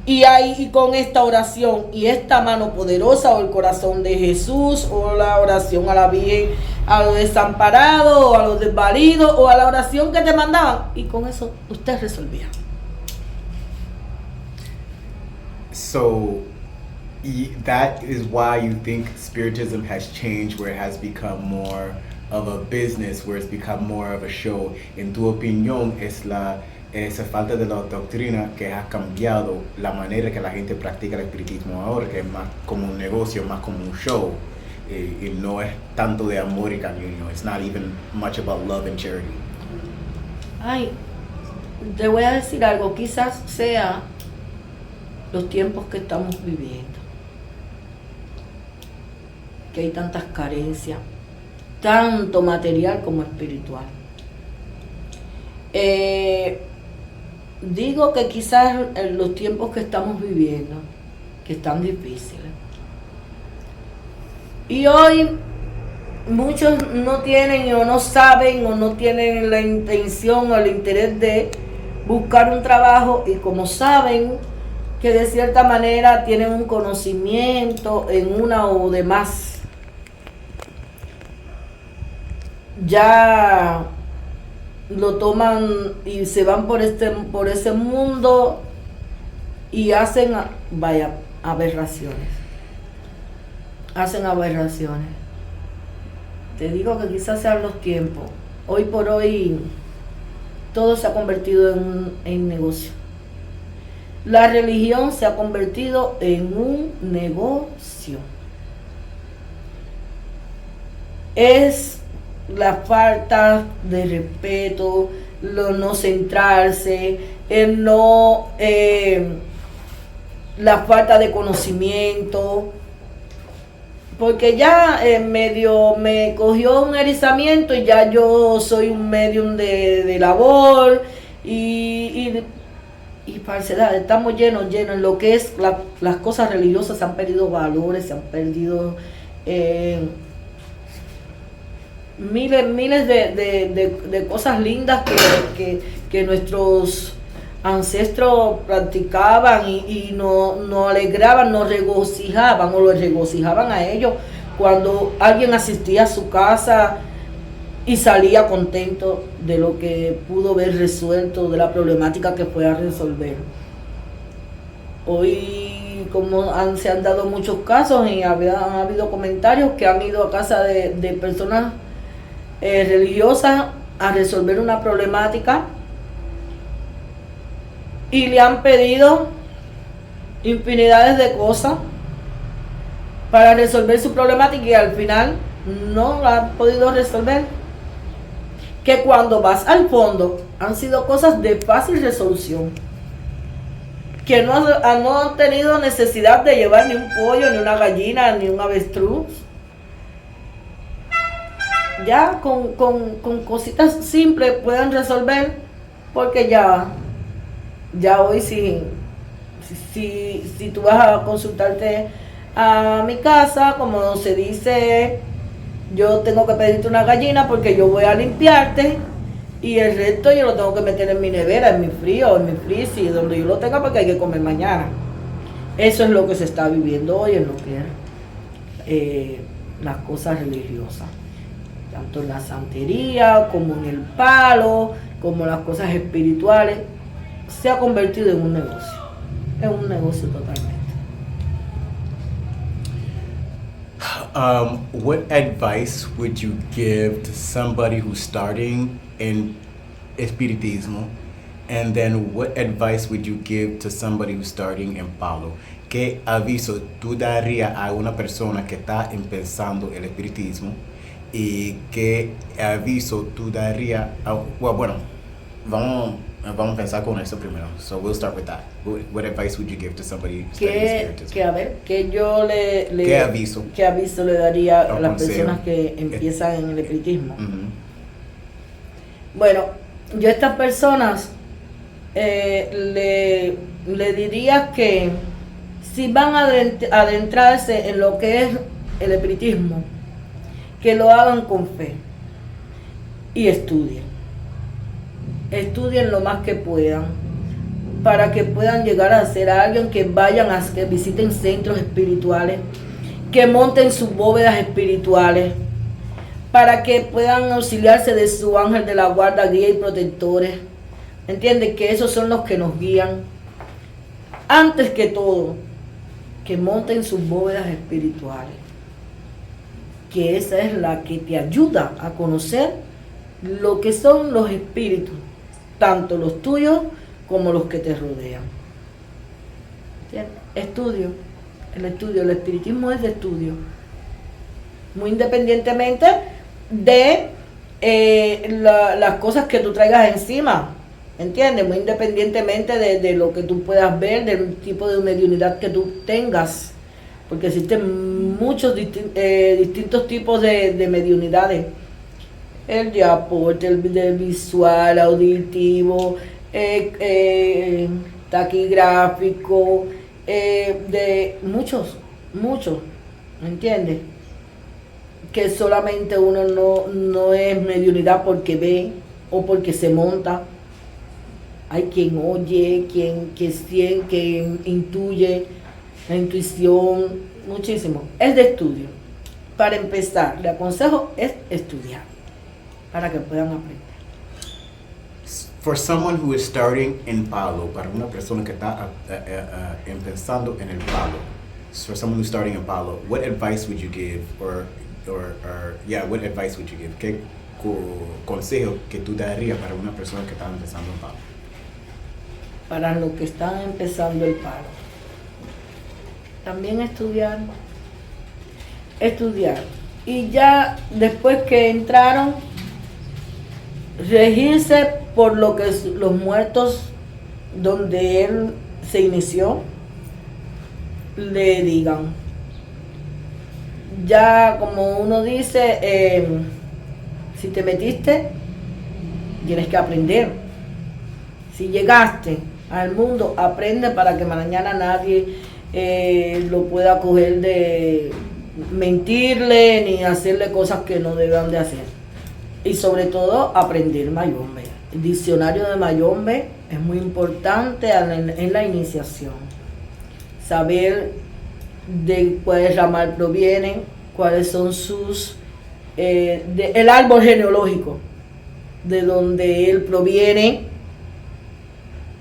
Y con esta oración y esta mano poderosa o el corazón de Jesús o la oración a la Virgen, a los desamparados o a los desvalidos o a la oración que te mandaban, y con eso usted resolvía. So that is why you think Spiritism has changed, where it has become more of a business, where it's become more of a show. En tu opinión, esa falta de la doctrina que ha cambiado la manera que la gente practica el espiritismo ahora, que es más como un negocio, más como un show, y no es tanto de amor y cariño. It's not even much about love and charity. Ay, te voy a decir algo, quizás sea los tiempos que estamos viviendo, que hay tantas carencias, tanto material como espiritual. Digo que quizás en los tiempos que estamos viviendo, que están difíciles. Y hoy muchos no tienen o no saben o no tienen la intención o el interés de buscar un trabajo, y como saben que de cierta manera tienen un conocimiento en una o demás, ya lo toman y se van por ese mundo y hacen aberraciones. Hacen aberraciones. Te digo que quizás sean los tiempos. Hoy por hoy todo se ha convertido en negocio. La religión se ha convertido en un negocio. Es la falta de respeto, no centrarse, la falta de conocimiento, porque ya medio me cogió un erizamiento y ya yo soy un medium de labor y falsedad. Estamos llenos en lo que es las cosas religiosas. Se han perdido valores, se han perdido miles de cosas lindas que nuestros ancestros practicaban y nos alegraban, nos regocijaban, o los regocijaban a ellos cuando alguien asistía a su casa y salía contento de lo que pudo ver resuelto, de la problemática que fue a resolver. Hoy, como se han dado muchos casos y han habido comentarios que han ido a casa de personas religiosas a resolver una problemática y le han pedido infinidades de cosas para resolver su problemática y al final no la han podido resolver. Que cuando vas al fondo han sido cosas de fácil resolución, que no han tenido necesidad de llevar ni un pollo, ni una gallina, ni un avestruz. Ya con cositas simples pueden resolver, porque ya hoy si tú vas a consultarte a mi casa, como se dice, yo tengo que pedirte una gallina porque yo voy a limpiarte y el resto yo lo tengo que meter en mi nevera, en mi frío, en mi freezer, donde yo lo tenga, porque hay que comer mañana. Eso es lo que se está viviendo hoy en lo que es las cosas religiosas, tanto en la santería como en el palo, como las cosas espirituales. Se ha convertido en un negocio totalmente. What advice would you give to somebody who's starting in Espiritismo? And then what advice would you give to somebody who's starting in Palo? ¿qué aviso tú darías a una persona que está empezando el espiritismo? ¿Y qué aviso tú darías a, bueno, vamos a pensar con eso primero. So we'll start with that. What advice would you give to somebody studying spiritism? A ver, que yo ¿Qué aviso? ¿Qué aviso le daría a las consejo. personas que empiezan en el espiritismo? Ujú. Bueno, yo a estas personas le diría que si van a adentrarse en lo que es el espiritismo, que lo hagan con fe y estudien. Estudien lo más que puedan para que puedan llegar a ser alguien, que vayan que visiten centros espirituales, que monten sus bóvedas espirituales, para que puedan auxiliarse de su ángel de la guarda, guía y protectores. ¿Entiendes? Que esos son los que nos guían. Antes que todo, que monten sus bóvedas espirituales, que esa es la que te ayuda a conocer lo que son los espíritus, tanto los tuyos como los que te rodean. ¿Entiendes? El espiritismo es de estudio, muy independientemente de las cosas que tú traigas encima, ¿entiendes? Muy independientemente de lo que tú puedas ver, del tipo de mediunidad que tú tengas, porque existen muchos distintos tipos de mediunidades. El de aporte, el de visual, auditivo, taquigráfico, de muchos, ¿me entiendes? Que solamente uno no es mediunidad porque ve o porque se monta. Hay quien oye, que siente, que intuye, la intuición, muchísimo. Es de estudio. Para empezar, le aconsejo es estudiar, para que puedan aprender. For someone who is starting in Palo, para una persona que está empezando en el Palo, for someone who's starting in Palo, what advice would you give, what advice would you give? ¿Qué consejo que tú darías para una persona que está empezando en Palo? Para los que están empezando el Palo, también estudiar, y ya después que entraron, regirse por lo que los muertos donde él se inició le digan. Ya como uno dice, si te metiste, tienes que aprender. Si llegaste al mundo, aprende para que mañana nadie lo pueda coger de mentirle ni hacerle cosas que no deban de hacer. Y sobre todo aprender mayombe. El diccionario de mayombe es muy importante en la iniciación. Saber de cuál ramal provienen, cuáles son sus el árbol genealógico de donde él proviene,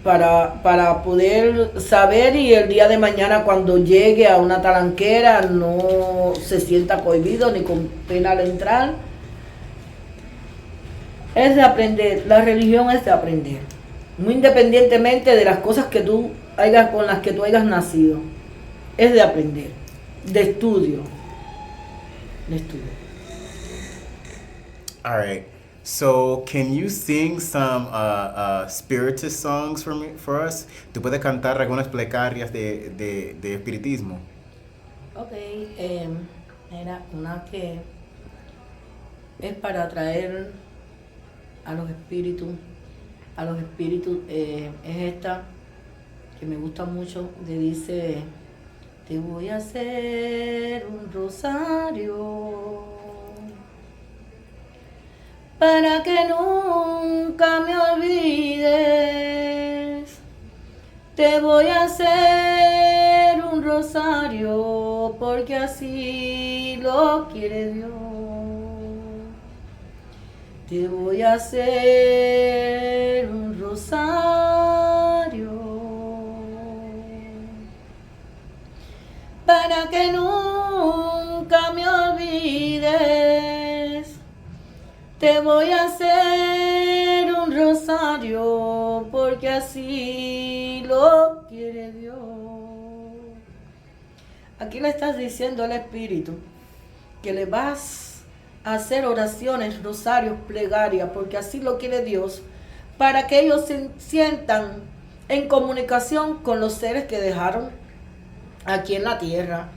para poder saber y el día de mañana cuando llegue a una talanquera no se sienta cohibido ni con pena al entrar. Es de aprender, la religión es de aprender, muy independientemente de las cosas que con las que tú hayas nacido, es de aprender, de estudio. All right. So, can you sing some spiritist songs for us? ¿Tú puedes cantar algunas plegarias de espiritismo? Ok, era una que es para atraer a los espíritus, es esta que me gusta mucho, que dice: te voy a hacer un rosario para que nunca me olvides, te voy a hacer un rosario porque así lo quiere Dios. Te voy a hacer un rosario para que nunca me olvides. Te voy a hacer un rosario porque así lo quiere Dios. Aquí le estás diciendo al Espíritu que le vas a hacer oraciones, rosarios, plegarias, porque así lo quiere Dios, para que ellos se sientan en comunicación con los seres que dejaron aquí en la tierra.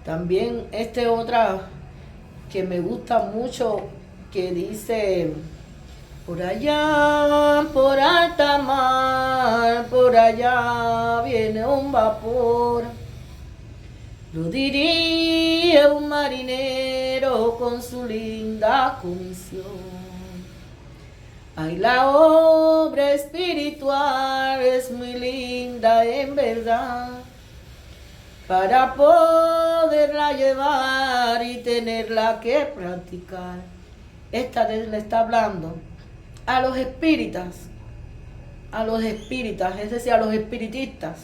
También otra que me gusta mucho, que dice: por allá, por alta mar, por allá viene un vapor. Lo diría un marinero con su linda comisión. Ay, la obra espiritual es muy linda en verdad, para poderla llevar y tenerla que practicar. Esta le está hablando a los espíritas, es decir, a los espiritistas,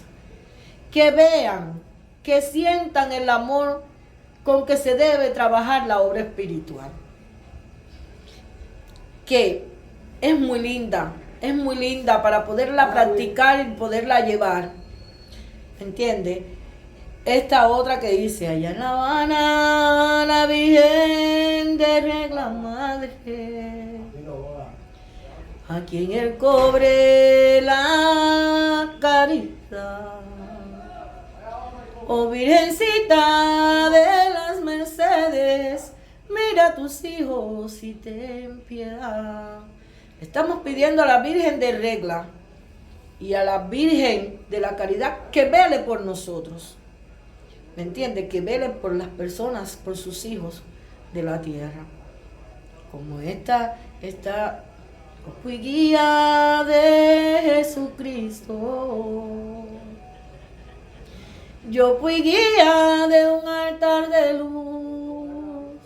que vean, que sientan el amor con que se debe trabajar la obra espiritual, que es muy linda para poderla practicar y poderla llevar. ¿Entiendes? Esta otra que dice: allá en La Habana, la Virgen de Regla Madre, aquí en el cobre la caridad. Oh Virgencita de las Mercedes, mira a tus hijos y ten piedad. Estamos pidiendo a la Virgen de Regla y a la Virgen de la Caridad que vele por nosotros. ¿Me entiendes? Que vele por las personas, por sus hijos de la tierra. Como esta fui guía de Jesucristo. Yo fui guía de un altar de luz.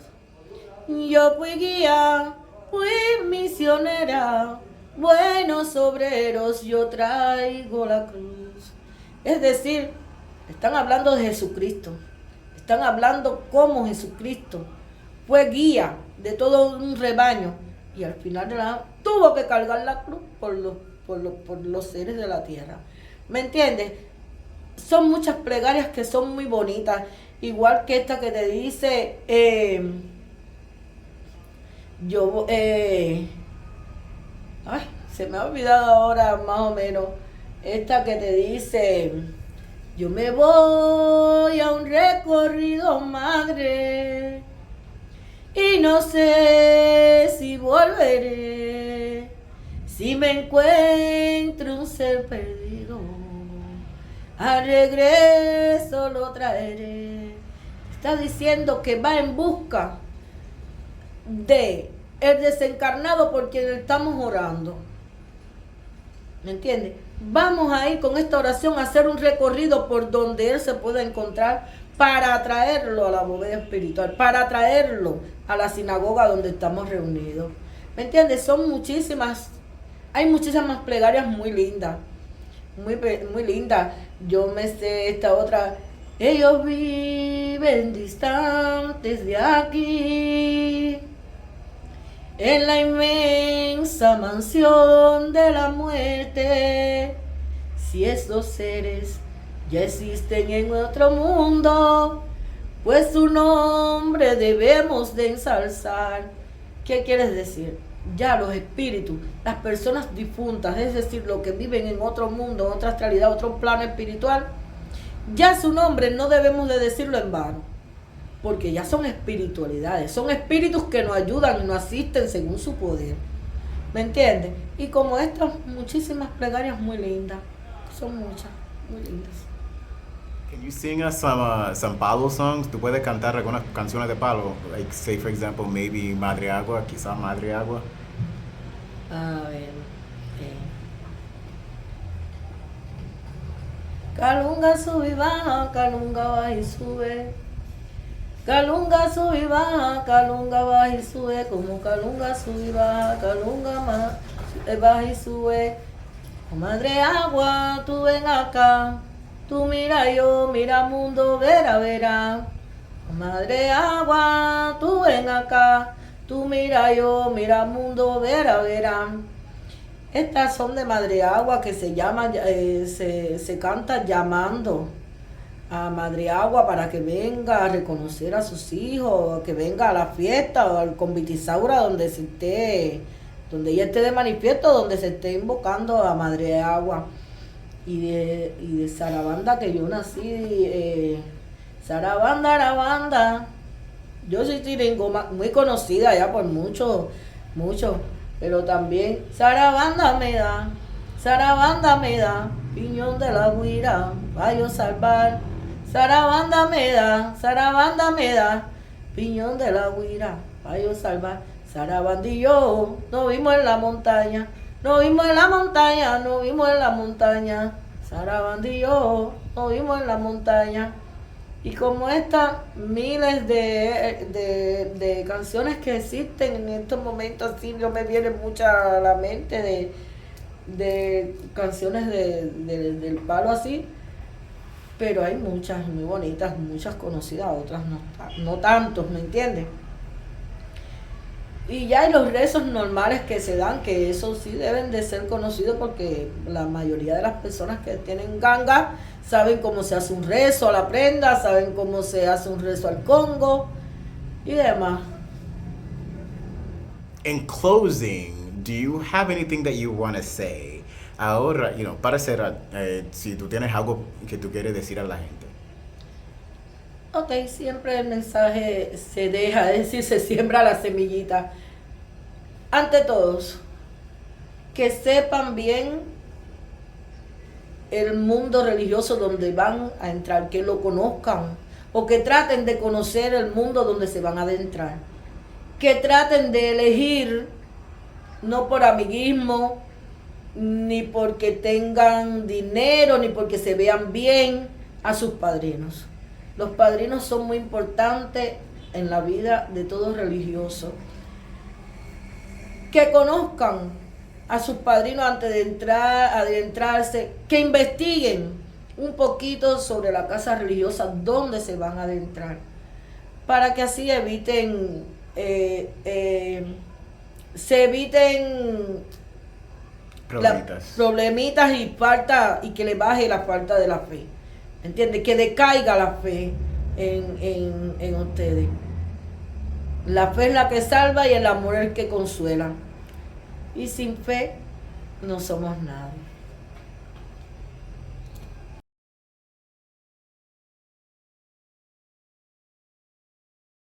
Yo fui guía, fui misionera. Buenos obreros, yo traigo la cruz. Es decir, están hablando de Jesucristo. Están hablando cómo Jesucristo fue guía de todo un rebaño y al final tuvo que cargar la cruz por los seres de la tierra. ¿Me entiendes? Son muchas plegarias que son muy bonitas. Igual que esta que te dice, se me ha olvidado ahora más o menos. Esta que te dice: yo me voy a un recorrido, madre, y no sé si volveré. Si me encuentro un ser perdido, al regreso lo traeré. Está diciendo que va en busca de el desencarnado por quien estamos orando. ¿Me entiendes? Vamos a ir con esta oración a hacer un recorrido por donde él se pueda encontrar, para atraerlo a la bóveda espiritual, para atraerlo a la sinagoga donde estamos reunidos. ¿Me entiendes? Hay muchísimas plegarias muy lindas, muy lindas. Yo me sé esta otra: ellos viven distantes de aquí, en la inmensa mansión de la muerte. Si estos seres ya existen en otro mundo, pues su nombre debemos de ensalzar. ¿Qué quieres decir? Ya los espíritus, las personas difuntas, es decir, los que viven en otro mundo, en otra realidad, otro plano espiritual, ya su nombre no debemos de decirlo en vano, porque ya son espiritualidades, son espíritus que nos ayudan y nos asisten según su poder. ¿Me entiendes? Y como estas, muchísimas plegarias muy lindas, son muchas, muy lindas. Can you sing us some palo songs? ¿Tú puedes cantar algunas canciones de palo? Like, say for example, maybe Madre Agua, quizás Madre Agua. A ver. Calunga sube y baja, Calunga baja y sube. Calunga sube y baja, Calunga baja y sube. Como Calunga sube y baja, Calunga baja y sube. Oh, Madre Agua, tú ven acá. Tú mira yo, mira mundo, verá. Oh, Madre Agua, tú ven acá. Tú mira yo, mira mundo, verá. Estas son de Madre Agua, que se llama, se canta llamando a Madre Agua para que venga a reconocer a sus hijos, que venga a la fiesta o al convitisaura donde se esté, donde ella esté de manifiesto, donde se esté invocando a Madre Agua. Y de Sarabanda, que yo nací, Sarabanda, Arabanda. Yo soy tiringo, muy conocida ya por mucho, mucho, pero también Sarabanda me da, piñón de la guira, va yo salvar. Sarabanda me da, piñón de la guira, va yo salvar. Sarabanda y yo nos vimos en la montaña, nos vimos en la montaña, nos vimos en la montaña. Sarabanda y yo nos vimos en la montaña. Y como estas miles de canciones que existen en estos momentos, así no me vienen muchas a la mente de canciones del palo así, pero hay muchas muy bonitas, muchas conocidas, otras no tantos, ¿me entiendes? Y ya hay los rezos normales que se dan, que eso sí deben de ser conocidos porque la mayoría de las personas que tienen ganga saben cómo se hace un rezo a la prenda, saben cómo se hace un rezo al Congo y demás. In closing, do you have anything that you want to say? Ahora, para cerrar, si tú tienes algo que tú quieres decir a la gente. Ok, siempre el mensaje se deja, es decir, se siembra la semillita. Ante todos, que sepan bien el mundo religioso donde van a entrar, que lo conozcan o que traten de conocer el mundo donde se van a adentrar. Que traten de elegir, no por amiguismo, ni porque tengan dinero, ni porque se vean bien, a sus padrinos. Los padrinos son muy importantes en la vida de todo religioso. Que conozcan a sus padrinos antes de adentrarse, que investiguen un poquito sobre la casa religiosa donde se van a adentrar, para que así eviten, se eviten problemitas y que le baje la falta de la fe. ¿Entiendes? Que decaiga la fe en ustedes. La fe es la que salva y el amor es el que consuela. Y sin fe no somos nada.